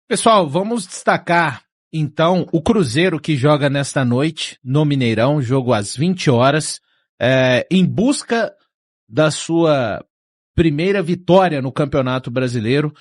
Pessoal, vamos destacar então o Cruzeiro que joga nesta noite no Mineirão, jogo às 20 horas, em busca da sua primeira vitória no Campeonato Brasileiro,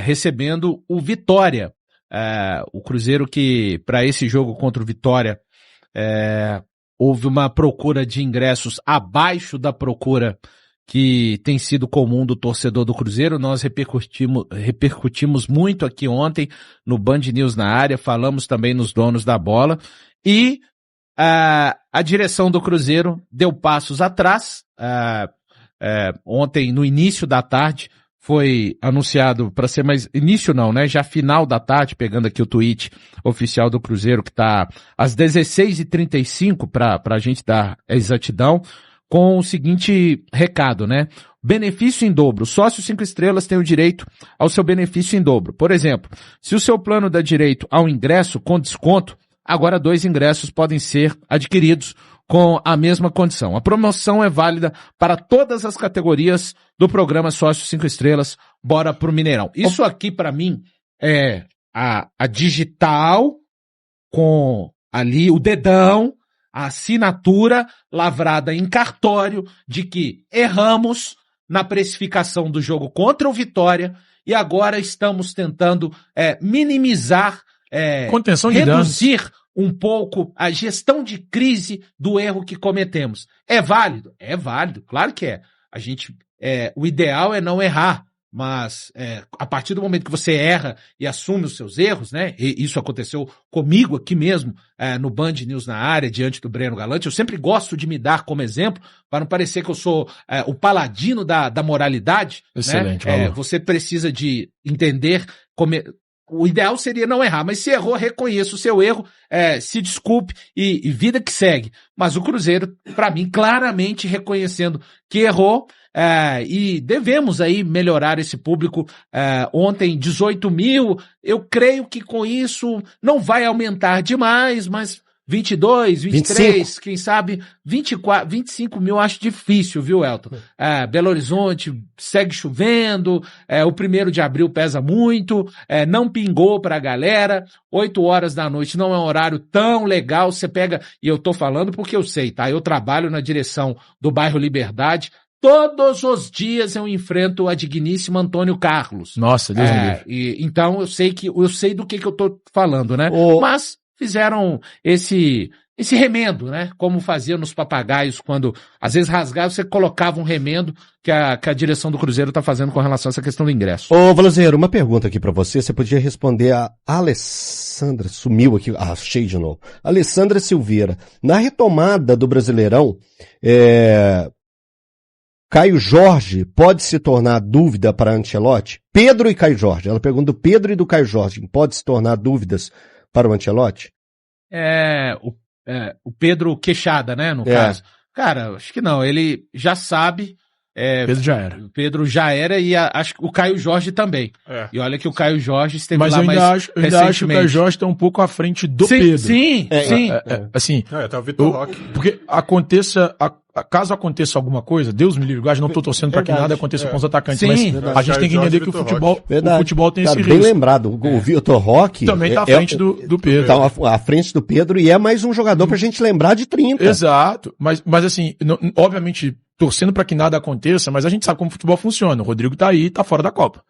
recebendo o Vitória. O Cruzeiro que, para esse jogo contra o Vitória, houve uma procura de ingressos abaixo da procura que tem sido comum do torcedor do Cruzeiro. Nós repercutimos muito aqui ontem no Band News na área, falamos também nos donos da bola, e a direção do Cruzeiro deu passos atrás. Ontem, no início da tarde, foi anunciado, para ser mais, início não, né, já final da tarde, pegando aqui o tweet oficial do Cruzeiro, que está às 16h35, para a gente dar a exatidão, com o seguinte recado, né? Benefício em dobro. Sócio 5 estrelas tem o direito ao seu benefício em dobro. Por exemplo, se o seu plano dá direito ao ingresso com desconto, agora 2 ingressos podem ser adquiridos com a mesma condição. A promoção é válida para todas as categorias do programa Sócio 5 estrelas. Bora pro Mineirão. Isso aqui, para mim, é a digital com ali o dedão, a assinatura lavrada em cartório de que erramos na precificação do jogo contra o Vitória e agora estamos tentando minimizar, contenção de reduzir danos, um pouco a gestão de crise do erro que cometemos. É válido? É válido, claro que é. O ideal é não errar, mas a partir do momento que você erra e assume os seus erros, né? E isso aconteceu comigo aqui mesmo, no Band News na área, diante do Breno Galante. Eu sempre gosto de me dar como exemplo, para não parecer que eu sou o paladino da moralidade. Excelente, né? Você precisa de entender o ideal seria não errar, mas se errou, reconheça o seu erro, se desculpe e vida que segue. Mas o Cruzeiro, para mim, claramente reconhecendo que errou, e devemos aí melhorar esse público. Ontem 18 mil, eu creio que com isso não vai aumentar demais, mas 22, 23, 25. Quem sabe 24, 25 mil acho difícil, viu, Elton? Belo Horizonte segue chovendo, o 1º de abril pesa muito, não pingou pra galera, 8 horas da noite não é um horário tão legal, você pega, e eu tô falando porque eu sei, tá? Eu trabalho na direção do bairro Liberdade, todos os dias eu enfrento a digníssima Antônio Carlos. Nossa, Deus me livre. Então eu sei do que eu tô falando, né? Mas fizeram esse remendo, né? Como faziam nos papagaios, quando às vezes rasgava, você colocava um remendo que a direção do Cruzeiro tá fazendo com relação a essa questão do ingresso. Ô, Valazeiro, uma pergunta aqui pra você. Você podia responder a Alessandra, sumiu aqui, achei de novo. Alessandra Silveira. Na retomada do Brasileirão, Caio Jorge pode se tornar dúvida para Ancelotti? Pedro e Caio Jorge. Ela pergunta do Pedro e do Caio Jorge. Pode se tornar dúvidas para o Ancelotti? O Pedro Queixada, né, no caso. Cara, acho que não. Ele já sabe. Pedro já era. O Pedro já era e acho que o Caio Jorge também. E olha que o Caio Jorge esteve mas lá mais recentemente. Mas eu ainda acho que o Caio Jorge está um pouco à frente do Pedro. Sim. Assim, tá o Vitor Roque. Porque caso aconteça alguma coisa, Deus me livre, não estou torcendo para que nada aconteça com os atacantes, mas a gente tem que entender que o futebol tem esse risco. Bem lembrado, o Vitor Roque também está à frente do Pedro. Está à frente do Pedro e é mais um jogador para a gente lembrar de 30. Exato, mas assim, obviamente, torcendo para que nada aconteça, mas a gente sabe como o futebol funciona. O Rodrigo tá aí, tá fora da Copa.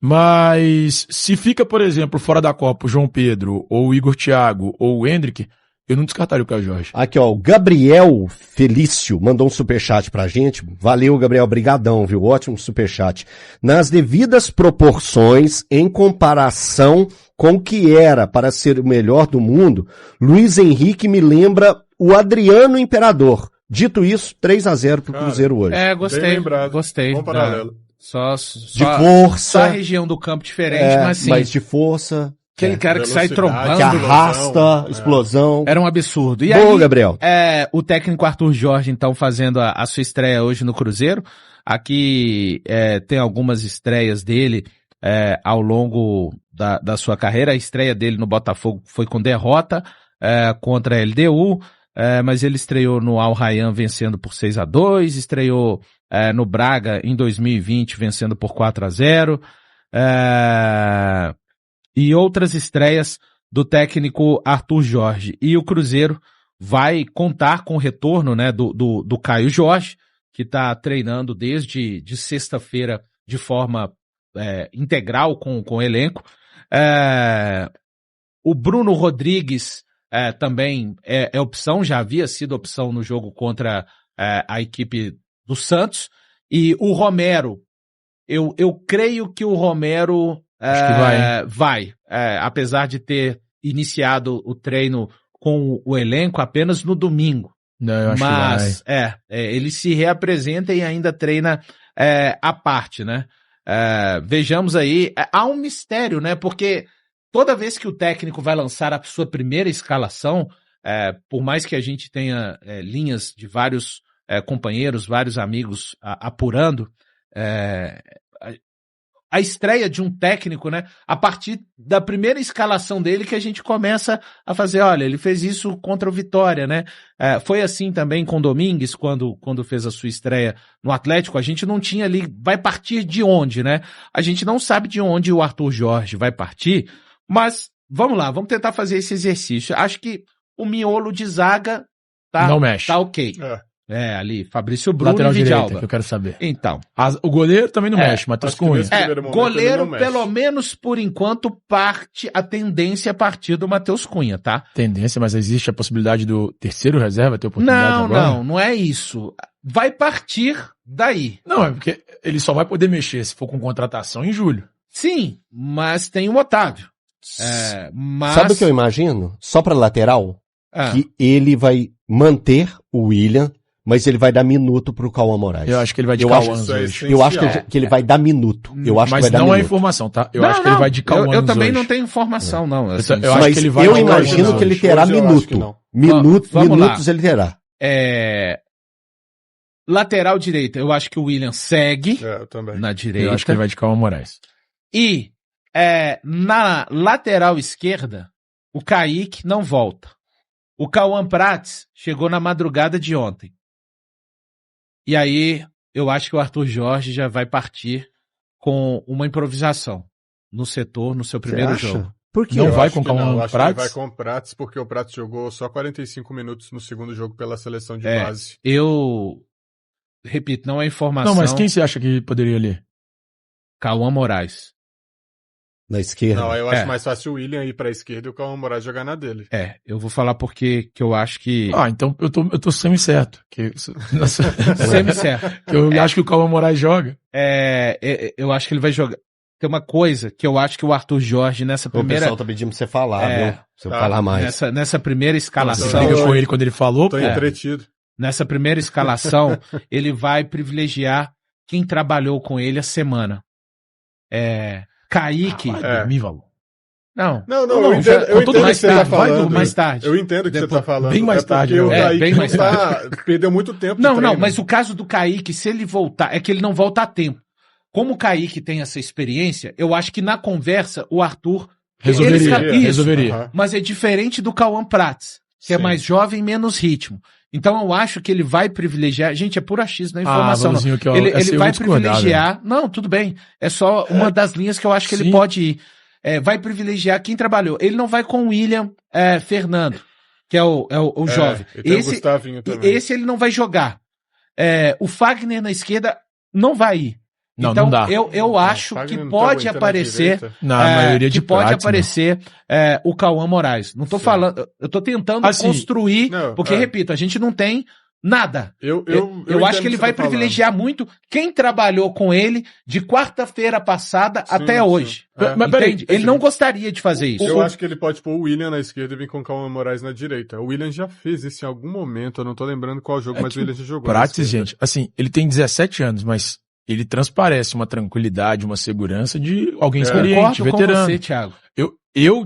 Mas se fica, por exemplo, fora da Copa o João Pedro, ou o Igor Thiago, ou o Hendrick, eu não descartaria o Caio Jorge. Aqui, ó, o Gabriel Felício mandou um superchat pra gente. Valeu, Gabriel, brigadão, viu? Ótimo superchat. Nas devidas proporções, em comparação com o que era para ser o melhor do mundo, Luiz Henrique me lembra o Adriano Imperador. Dito isso, 3-0 pro Cruzeiro hoje. Gostei. Bom paralelo. Só de força. Só a região do campo diferente, mas sim. Mas de força. Aquele cara que sai trombando. Que arrasta, explosão. Era um absurdo. E Boa, aí, Gabriel. O técnico Arthur Jorge, então, fazendo a sua estreia hoje no Cruzeiro. Aqui tem algumas estreias dele ao longo da sua carreira. A estreia dele no Botafogo foi com derrota contra a LDU. Mas ele estreou no Al Rayyan vencendo por 6-2, estreou no Braga em 2020 vencendo por 4-0, e outras estreias do técnico Arthur Jorge. E o Cruzeiro vai contar com o retorno, né, do Caio Jorge, que está treinando desde sexta-feira de forma integral com o elenco. O Bruno Rodrigues também é opção, já havia sido opção no jogo contra a equipe do Santos. E o Romero, eu creio que o Romero Acho que vai, apesar de ter iniciado o treino com o elenco apenas no domingo. Não, eu acho Mas, que vai. ele se reapresenta e ainda treina à parte, né? Vejamos aí, há um mistério, né? Porque toda vez que o técnico vai lançar a sua primeira escalação, por mais que a gente tenha linhas de vários companheiros, vários amigos apurando, a estreia de um técnico, né? A partir da primeira escalação dele que a gente começa a fazer, olha, ele fez isso contra o Vitória, né? Foi assim também com o Domingues, quando fez a sua estreia no Atlético, a gente não tinha ali, vai partir de onde, né? A gente não sabe de onde o Arthur Jorge vai partir, mas vamos lá, vamos tentar fazer esse exercício. Acho que o miolo de zaga Não mexe. tá ok. Ali, Fabrício Bruno Lateral e direita, Vidalba. que eu quero saber. Então. O goleiro também não mexe, Matheus acho que Cunha. nesse primeiro momento ele Goleiro, não mexe. pelo menos por enquanto, a tendência é partir do Matheus Cunha, tá? Tendência, mas existe a possibilidade do terceiro reserva ter oportunidade agora? Não é isso. Vai partir daí. Não, é porque ele só vai poder mexer se for com contratação em julho. Sim, mas tem o Otávio. Mas... Sabe o que eu imagino? Só pra lateral? Que ele vai manter o William, mas ele vai dar minuto pro Cauã Moraes. Eu acho que ele vai de Eu Cauãs isso é hoje. Eu acho que ele vai dar minuto. Eu acho Mas que vai dar não minuto. é informação, tá? Eu acho que ele vai de Cauãs Eu também hoje. não tenho informação, não. Assim, Eu acho Mas que ele vai eu de imagino Cauãs que ele hoje. terá Hoje eu acho que minuto. não. Vamos lá. Minutos ele terá. Lateral direita, eu acho que o William segue Eu também. na direita. Eu acho que ele vai de Cauã Moraes. E na lateral esquerda, o Kaique não volta. O Cauã Prates chegou na madrugada de ontem. E aí, eu acho que o Arthur Jorge já vai partir com uma improvisação no setor, no seu primeiro Você acha? jogo. Por quê? Não Eu vai acho com que não, Cauã eu acho que ele Prates? vai com o Prates, porque o Prates jogou só 45 minutos no segundo jogo pela seleção de É. base. Eu repito, não é informação. Não, mas quem você acha que poderia ler? Cauã Moraes. Na esquerda. Não, eu acho mais fácil o William ir pra esquerda e o Cauã Moraes jogar na dele. Eu vou falar porque que eu acho que... Então eu tô semi-certo. Semi-certo. Eu acho que o Cauã Moraes joga. Eu acho que ele vai jogar. Tem uma coisa que eu acho que o Arthur Jorge nessa O primeira... pessoal tá pedindo pra você falar, viu? Você falar mais. Nessa primeira Você escalação... briga com ele quando ele falou. Tô entretido. Nessa primeira escalação, ele vai privilegiar quem trabalhou com ele a semana. Kaique... Não, Não, Não, eu entendo, eu tudo entendo o que mais você tá tarde, vai falando. mais tarde. Eu entendo o que você tá falando. bem mais porque tarde, o né? Kaique bem mais perdeu muito tempo de Não, treino. mas o caso do Kaique, se ele voltar, é que ele não volta a tempo. Como o Kaique tem essa experiência, eu acho que na conversa o Arthur Resolveria. Aham. Mas é diferente do Cauã Prates, que é Sim. mais jovem, menos ritmo. Então eu acho que ele vai privilegiar, gente, é pura X, não é informação não. Valzinho, que eu- Ele essa eu vai vou discordar, privilegiar, não, tudo bem, é só uma das linhas que eu acho que ele Sim. pode ir. Vai privilegiar quem trabalhou. Ele não vai com o William Fernando, que é o jovem. E tem o Gustavinho também. Esse ele não vai jogar. O Fagner na esquerda não vai ir. Não, Então, não dá. eu acho Fagner que não tá pode aguentando a aparecer direita. Na maioria de que pode Prates, aparecer o Cauã Moraes. Não tô Sim. falando, eu tô tentando Assim, construir, não, porque, repito, a gente não tem nada. Eu Eu acho que ele vai privilegiar muito quem trabalhou com ele de quarta-feira passada até sim. hoje. Mas peraí, Entende? Ele não gostaria de fazer isso. Eu acho que ele pode pôr o William na esquerda e vir com o Cauã Moraes na direita. O William já fez isso em algum momento, eu não tô lembrando qual jogo, mas o William já jogou. na Prates, esquerda. gente, assim, ele tem 17 anos, mas ele transparece uma tranquilidade, uma segurança de alguém experiente, Concordo com veterano. você, Thiago.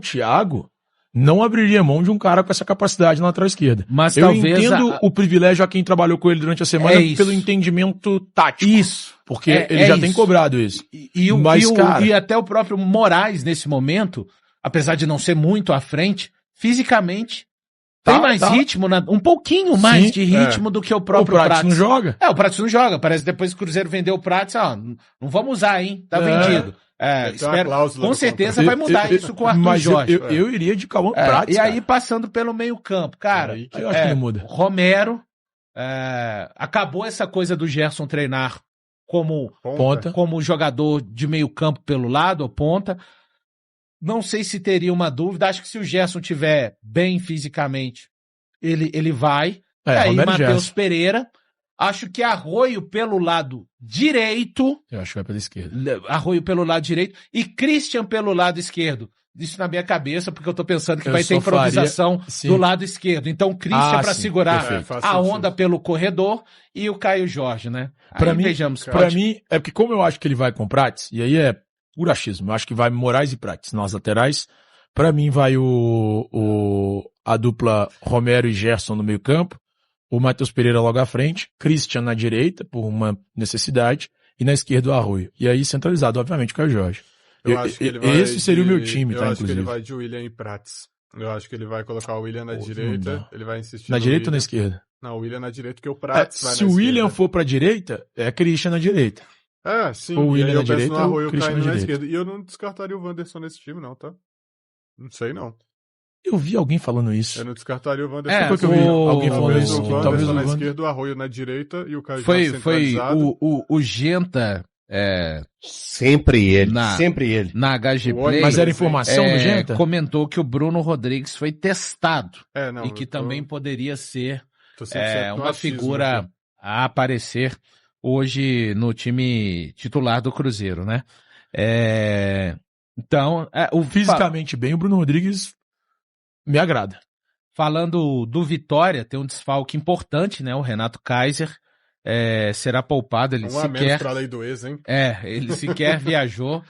Thiago, não abriria mão de um cara com essa capacidade na lateral esquerda. Mas Eu talvez entendo o privilégio a quem trabalhou com ele durante a semana É isso. pelo entendimento tático. Isso. Porque É- ele é já tem isso. cobrado isso. E até o próprio Moraes, nesse momento, apesar de não ser muito à frente, fisicamente, tem mais ritmo, um pouquinho mais Sim, de ritmo do que o próprio o Prates não joga. O Prates não joga. Parece que depois que o Cruzeiro vendeu o Prates, não vamos usar, hein? Tá É. vendido. Espero, com certeza vai mudar isso com o Arthur Jorge. Eu iria de Cauã Prats, e aí, passando pelo meio campo, cara, aí eu acho que não muda. Romero, acabou essa coisa do Gerson treinar como ponta, como jogador de meio campo pelo lado, ou ponta. Não sei se teria uma dúvida, acho que se o Gerson tiver bem fisicamente, ele vai. E aí, Matheus Pereira, acho que Arroio pelo lado direito. Eu acho que vai pela esquerda. Arroio pelo lado direito e Christian pelo lado esquerdo. Isso na minha cabeça, porque eu tô pensando que vai ter improvisação do lado esquerdo. Então, Christian para segurar a onda pelo corredor e o Caio Jorge, né? Para mim, é porque como eu acho que ele vai com Prats, e aí é puro achismo, eu acho que vai Moraes e Prats nas laterais. Para mim vai a dupla Romero e Gerson no meio campo, o Matheus Pereira logo à frente, Christian na direita, por uma necessidade, e na esquerda o Arroio. E aí centralizado, obviamente, o Caio Jorge. Eu acho que ele vai esse seria o meu time, eu tá, acho inclusive. que ele vai de William e Prats. Eu acho que ele vai colocar o William na direita, ele vai insistir na direita ou na esquerda? Não, o William na direita, porque o Prats vai na esquerda. Se o William for pra direita, é Christian na direita. Sim. O William e aí na direita, no Arroio o Christian caindo na esquerda. E eu não descartaria o Wanderson nesse time, não, tá? Não sei, não. Eu vi alguém falando isso. Eu não descartaria o Wanderson. Foi que eu vi alguém falando isso. Talvez o Wanderson na esquerda, o Arroio na direita e o Caio Jorge Foi centralizado. o Genta... Sempre ele. Na HG Play. Mas era informação do Genta? Comentou que o Bruno Rodrigues foi testado. Não, e que também poderia ser uma achismo, figura aqui a aparecer hoje no time titular do Cruzeiro, né? Então, fisicamente bem, o Bruno Rodrigues me agrada. Falando do Vitória, tem um desfalque importante, né? O Renato Kaiser será poupado. Ele sequer pra lei do ex, hein? Ele sequer viajou.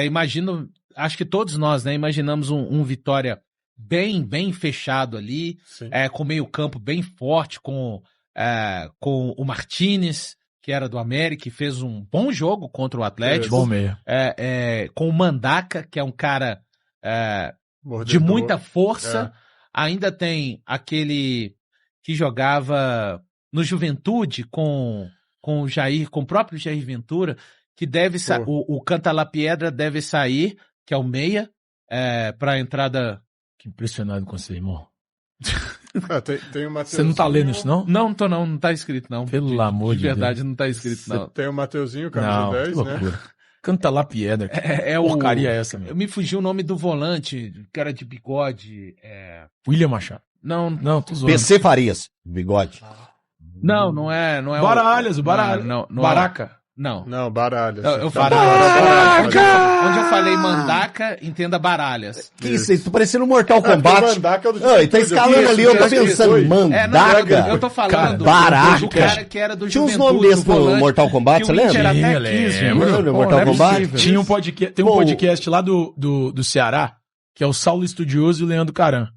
Imagino, acho que todos nós, né? Imaginamos um Vitória bem fechado ali, com meio campo bem forte, com o Martínez, que era do América, e fez um bom jogo contra o Atlético. Bom meio. Com o Mandaca, que é um cara de muita força. Ainda tem aquele que jogava no Juventude com o Jair, com o próprio Jair Ventura, que deve sair. O Cantalapiedra deve sair, que é o meia, para a entrada. Que impressionado com você, irmão. Tem o Você não tá lendo isso, não? Não tô não, não tá escrito não. Pelo amor de Deus. De verdade não tá escrito não. Tem o Mateuzinho, camisa 10, que loucura. né? Cantalapiedra. Porcaria é essa, meu? Me fugiu o nome do volante, cara de bigode. William Machado. Não, tô zoando. PC Farias, bigode. Não é Baralhas, o Baralhas. Baraca. Não, Baralhas. Eu falei, onde eu falei Mandaca, entenda Baralhas. Que isso? Tô parecendo um Mortal Kombat. Mandaca é o do Ele tá escalando ali, eu tô pensando, Mandaca. Eu tô falando do cara que era do Tinha uns nomes desses no Mortal Kombat, você lembra? Lembro. Mortal Kombat? Tinha um podcast lá do Ceará, que é o Saulo Estudioso e o Leandro Caran.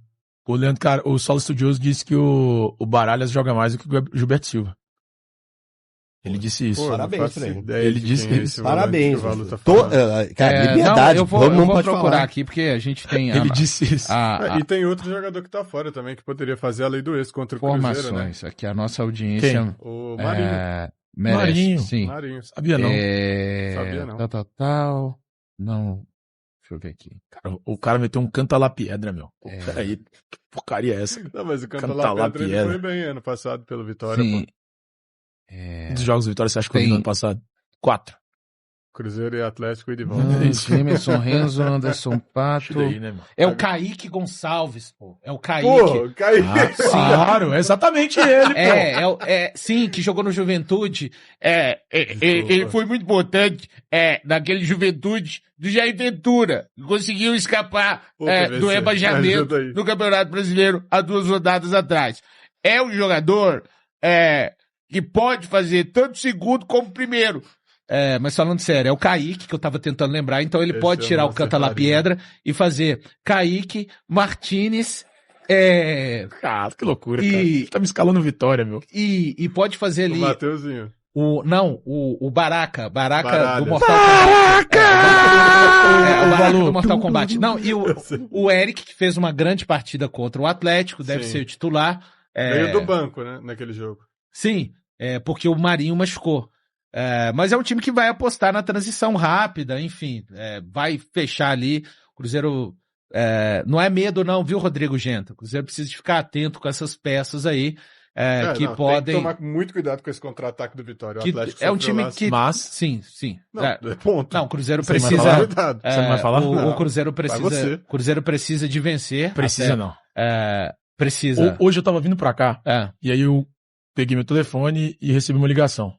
O Saulo Estudioso disse que o Baralhas joga mais do que o Gilberto Silva. Ele disse isso. Parabéns pra ele. Ele disse isso. Parabéns. Cara, liberdade. Eu vou procurar aqui, porque a gente tem... Ele disse isso. E tem outro jogador que tá fora também, que poderia fazer a lei do ex contra o Cruzeiro, né? Aqui a nossa audiência... O Marinho. Marinho. Sim. Marinho. Sabia não. Sabia não. Não... Deixa eu ver aqui. O cara meteu um Cantalapiedra, meu. Peraí, que porcaria é essa? Não, mas o Cantalapiedra ele foi bem ano passado pelo Vitória, Sim. pô. Quantos jogos do Vitória você acha que eu vi no ano passado? 4. Cruzeiro e Atlético e de volta. Emerson Renzo, Anderson Pato. Daí, né, o Kaique Gonçalves, pô. É o Kaique. Pô, Kaique. Claro, é exatamente ele, pô. Sim, que jogou no Juventude. Ele foi muito importante naquele Juventude do Jair Ventura. Conseguiu escapar do rebaixamento do Campeonato Brasileiro há 2 rodadas atrás. É um jogador que pode fazer tanto segundo como primeiro. Mas falando sério, é o Kaique que eu tava tentando lembrar, então ele pode tirar o Cantalapiedra e fazer Kaique, Martínez, que loucura, cara. Você tá me escalando Vitória, meu. E pode fazer ali... O Mateuzinho. O Baraca do Mortal Kombat. O Baraca do Mortal Kombat. Não, e o Eric, que fez uma grande partida contra o Atlético, deve ser o titular. Veio do banco, né, naquele jogo. Sim, porque o Marinho machucou. Mas é um time que vai apostar na transição rápida, enfim, vai fechar ali. O Cruzeiro não é medo não, viu, Rodrigo Genta? O Cruzeiro precisa de ficar atento com essas peças aí, que podem... Tem que tomar muito cuidado com esse contra-ataque do Vitória. O Atlético é um time lá, que... Mas... Sim. Não, ponto. Não, o Cruzeiro Você precisa... vai Cuidado. Você não vai falar? O Cruzeiro precisa de vencer. Precisa não. Precisa. Hoje eu tava vindo pra cá, e aí eu peguei meu telefone e recebi uma ligação.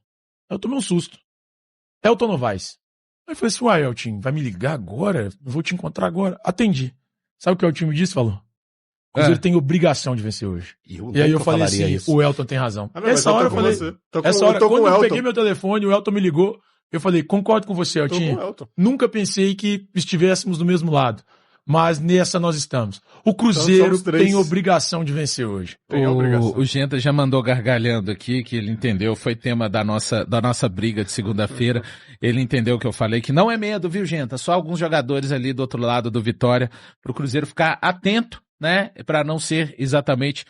Eu tomei um susto. Elton Novaes. Aí eu falei assim, uai, Elton, vai me ligar agora? Eu vou te encontrar agora. Atendi. Sabe o que o Elton me disse? Falou. O Cruzeiro tem obrigação de vencer hoje. E aí eu falei assim, isso. o Elton tem razão. Não, essa hora eu falei, quando eu peguei Elton. meu telefone, o Elton me ligou, eu falei, concordo com você, Elton. Nunca pensei que estivéssemos do mesmo lado. Mas nessa nós estamos. O Cruzeiro tem obrigação de vencer hoje. O Genta já mandou gargalhando aqui, que ele entendeu, foi tema da nossa briga de segunda-feira. Ele entendeu que eu falei, que não é medo, viu, Genta? Só alguns jogadores ali do outro lado do Vitória, pro Cruzeiro ficar atento, né? Pra não ser exatamente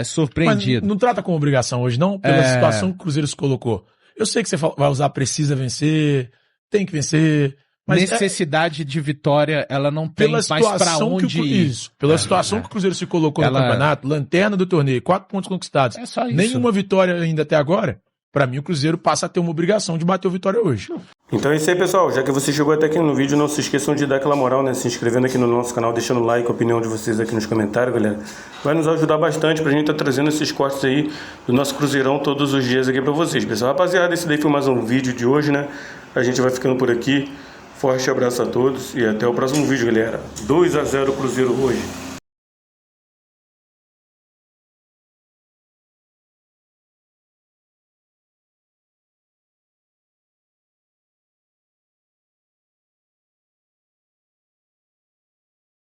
surpreendido. Mas não trata como obrigação hoje, não? Pela situação que o Cruzeiro se colocou. Eu sei que você vai usar precisa vencer, tem que vencer... Mas necessidade de vitória, ela não tem mais pra onde ir. Pela situação que o Cruzeiro se colocou no campeonato, lanterna do torneio, 4 pontos conquistados. É só isso. Nenhuma vitória ainda até agora. Pra mim, o Cruzeiro passa a ter uma obrigação de bater o Vitória hoje. Então é isso aí, pessoal. Já que você chegou até aqui no vídeo, não se esqueçam de dar aquela moral, né? Se inscrevendo aqui no nosso canal, deixando o like, a opinião de vocês aqui nos comentários, galera. Vai nos ajudar bastante pra gente estar trazendo esses cortes aí do nosso Cruzeirão todos os dias aqui pra vocês, pessoal. Rapaziada, esse daí foi mais um vídeo de hoje, né? A gente vai ficando por aqui. Forte abraço a todos e até o próximo vídeo, galera. 2-0 Cruzeiro hoje.